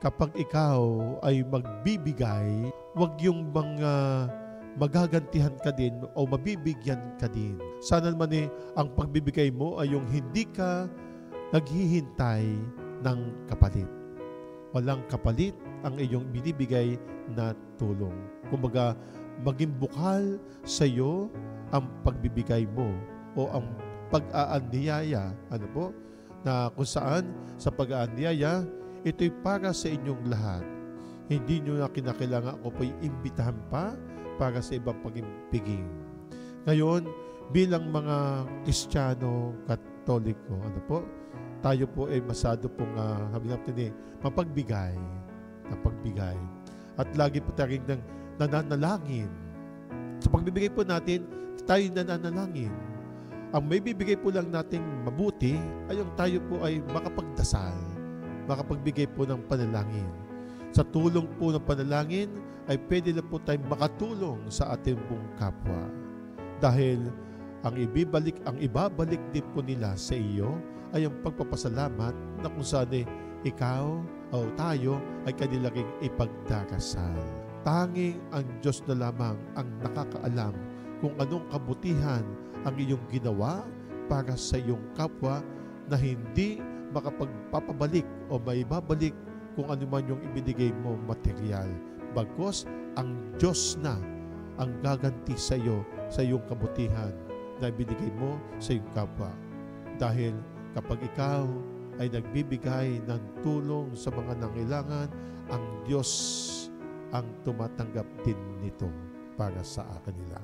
kapag ikaw ay magbibigay, wag yung mga magagantihan ka din o mabibigyan ka din. Sana naman ang pagbibigay mo ay yung hindi ka naghihintay ng kapalit. Walang kapalit ang iyong binibigay na tulong. Kumbaga, maging bukal sa iyo ang pagbibigay mo o ang pag-aanyaya, na kung saan sa pag-aanyaya, ito'y para sa inyong lahat. Hindi nyo na kinakailangan ako po'y imbitahan pa para sa ibang pag-ibigin. Ngayon, bilang mga Kristiyano, Katoliko, tayo po ay masado pong mapagbigay. At lagi po tayo ng nananalangin. Sa pagbibigay po natin, tayo nananalangin. Ang may bibigay po lang nating mabuti ay yung tayo po ay makapagdasal, makapagbigay po ng panalangin. Sa tulong po ng panalangin ay pwede na po tayong makatulong sa ating pong kapwa. Dahil ang ibabalik din po nila sa iyo ay ang pagpapasalamat na kung saan ikaw o tayo ay kanilang ipagdarasal. Tanging ang Diyos na lamang ang nakakaalam kung anong kabutihan ang iyong ginawa para sa iyong kapwa na hindi makapagpapabalik o maibabalik kung ano man yung ibinigay mo material. Bagkus, ang Diyos na ang gaganti sa iyo sa iyong kabutihan na ibinigay mo sa iyong kapwa. Dahil kapag ikaw ay nagbibigay ng tulong sa mga nangailangan, ang Diyos ang tumatanggap din nito para sa kanila.